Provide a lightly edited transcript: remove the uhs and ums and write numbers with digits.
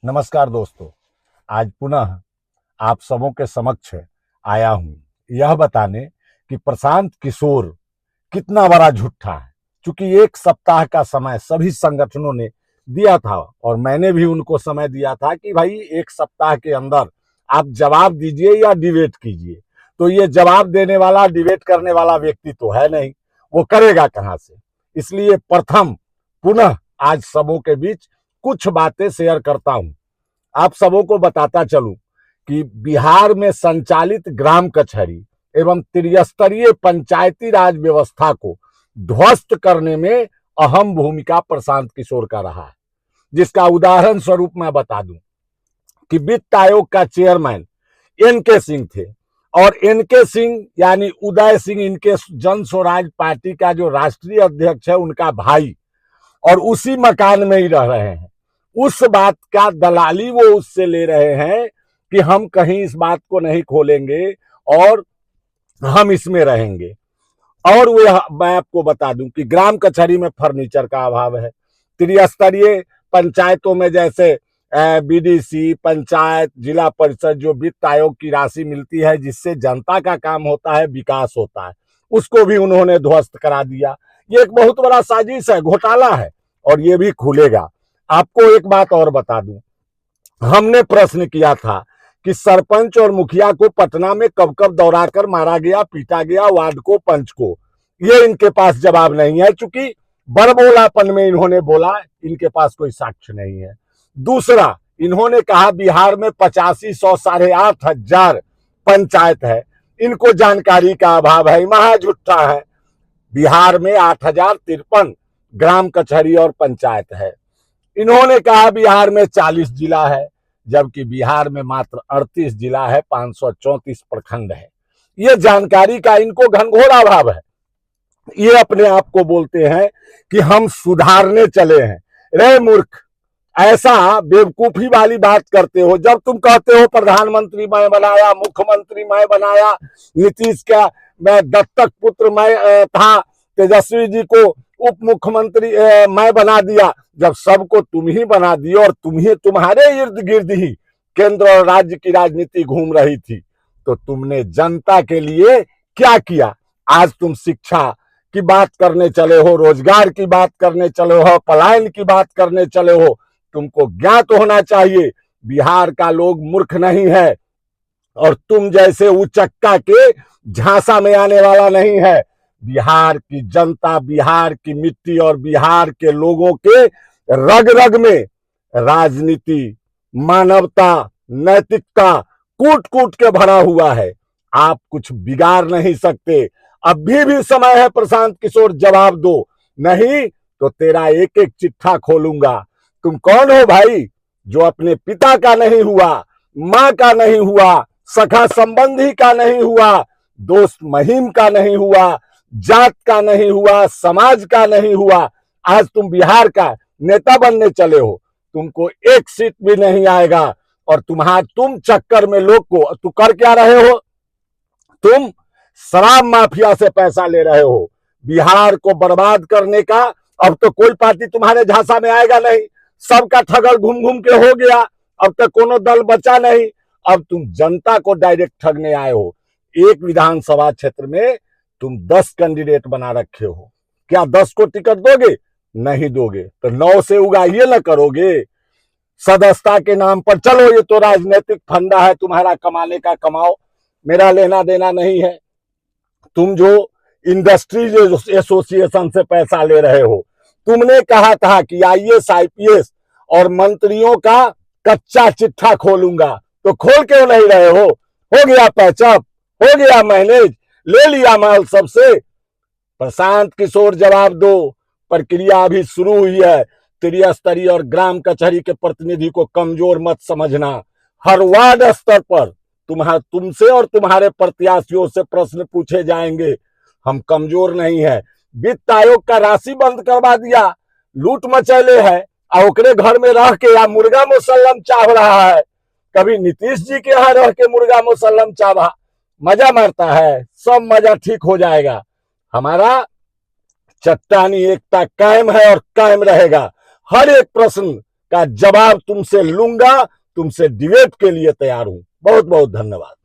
नमस्कार दोस्तों। आज पुनः आप सबों के समक्ष आया हूं यह बताने कि प्रशांत किशोर कितना बड़ा झूठा है। क्योंकि एक सप्ताह का समय सभी संगठनों ने दिया था और मैंने भी उनको समय दिया था कि भाई एक सप्ताह के अंदर आप जवाब दीजिए या डिबेट कीजिए। तो ये जवाब देने वाला डिबेट करने वाला व्यक्ति तो है नहीं, वो करेगा कहां से। इसलिए प्रथम पुनः आज सबों के बीच कुछ बातें शेयर करता हूं। आप सबों को बताता चलूं कि बिहार में संचालित ग्राम कचहरी एवं त्रिस्तरीय पंचायती राज व्यवस्था को ध्वस्त करने में अहम भूमिका प्रशांत किशोर का रहा है। जिसका उदाहरण स्वरूप मैं बता दूं कि वित्त आयोग का चेयरमैन एनके सिंह थे और एनके सिंह यानी उदय सिंह इनके जन स्वराज पार्टी का जो राष्ट्रीय अध्यक्ष है उनका भाई, और उसी मकान में ही रह रहे हैं। उस बात का दलाली वो उससे ले रहे हैं कि हम कहीं इस बात को नहीं खोलेंगे और हम इसमें रहेंगे। और वो मैं आपको बता दूं कि ग्राम कचहरी में फर्नीचर का अभाव है। त्रिस्तरीय पंचायतों में जैसे बीडीसी, पंचायत, जिला परिषद जो वित्त आयोग की राशि मिलती है जिससे जनता का काम होता है, विकास होता है, उसको भी उन्होंने ध्वस्त करा दिया। ये एक बहुत बड़ा साजिश है, घोटाला है और ये भी खुलेगा। आपको एक बात और बता दूं, हमने प्रश्न किया था कि सरपंच और मुखिया को पटना में कब कब दौड़ा कर मारा गया, पीटा गया, वार्ड को, पंच को। ये इनके पास जवाब नहीं है, चूंकि बड़बोलापन में इन्होंने बोला, इनके पास कोई साक्ष्य नहीं है। दूसरा, इन्होंने कहा बिहार में 8500 8,500 पंचायत है, इनको जानकारी का अभाव है, महाझुट्ठा है। बिहार में 8,053 ग्राम कचहरी और पंचायत है। इन्होंने कहा बिहार में 40 जिला है, जबकि बिहार में मात्र 38 जिला है, 534 प्रखंड है। ये जानकारी का इनको घनघोर अभाव है। ये अपने आप को बोलते हैं कि हम सुधारने चले हैं। रे मूर्ख, ऐसा बेवकूफी वाली बात करते हो। जब तुम कहते हो प्रधानमंत्री मैं बनाया, मुख्यमंत्री मैं बनाया, नीतीश का मैं दत्तक पुत्र मैं था, तेजस्वी जी को उप मुख्यमंत्री मैं बना दिया, जब सबको तुम ही बना दिया और तुम्हारे इर्द गिर्द ही केंद्र और राज्य की राजनीति घूम रही थी, तो तुमने जनता के लिए क्या किया? आज तुम शिक्षा की बात करने चले हो, रोजगार की बात करने चले हो, पलायन की बात करने चले हो। तुमको ज्ञात होना चाहिए बिहार का लोग मूर्ख नहीं है और तुम जैसे उचक्का के झांसा में आने वाला नहीं है। बिहार की जनता, बिहार की मिट्टी और बिहार के लोगों के रग रग में राजनीति, मानवता, नैतिकता कूट कूट के भरा हुआ है। आप कुछ बिगाड़ नहीं सकते। अभी भी समय है प्रशांत किशोर, जवाब दो, नहीं तो तेरा एक एक चिट्ठा खोलूंगा। तुम कौन हो भाई जो अपने पिता का नहीं हुआ, मां का नहीं हुआ, सखा संबंधी का नहीं हुआ, दोस्त महिम का नहीं हुआ, जात का नहीं हुआ, समाज का नहीं हुआ। आज तुम बिहार का नेता बनने चले हो, तुमको एक सीट भी नहीं आएगा और तुम चक्कर में लोग को तू कर क्या रहे हो? तुम शराब माफिया से पैसा ले रहे हो। बिहार को बर्बाद करने का अब तो कोई पार्टी तुम्हारे झांसा में आएगा नहीं। सबका ठगल घूम घूम के हो गया, अब तक कोनो दल बचा नहीं। अब तुम जनता को डायरेक्ट ठगने आए हो। एक विधानसभा क्षेत्र में तुम 10 कैंडिडेट बना रखे हो, क्या 10 को टिकट दोगे? नहीं दोगे तो 9 से उगाइए न करोगे सदस्यता के नाम पर। चलो ये तो राजनीतिक फंडा है तुम्हारा, कमाने का कमाओ, मेरा लेना देना नहीं है। तुम जो इंडस्ट्रीज एसोसिएशन से पैसा ले रहे हो, तुमने कहा था कि आईएएस आईपीएस और मंत्रियों का कच्चा चिट्ठा खोलूंगा, तो खोल क्यों नहीं रहे हो? गया पैचअप, हो गया मैनेज, ले लिया माल सबसे। प्रशांत किशोर जवाब दो, प्रक्रिया अभी शुरू हुई है। त्रिस्तरीय और ग्राम कचहरी के प्रतिनिधि को कमजोर मत समझना। हर वार्ड स्तर पर तुमसे और तुम्हारे प्रत्याशियों से प्रश्न पूछे जाएंगे। हम कमजोर नहीं है। वित्त आयोग का राशि बंद करवा दिया, लूट मचैले है, और ओकरे घर में रह के या मुर्गा मुसल्लम चाह रहा है। कभी नीतीश जी के यहाँ रह के मुर्गा मुसल्लम चाहा, मजा मारता है। सब मजा ठीक हो जाएगा। हमारा चट्टानी एकता कायम है और कायम रहेगा। हर एक प्रश्न का जवाब तुमसे लूंगा, तुमसे डिबेट के लिए तैयार हूं। बहुत बहुत धन्यवाद।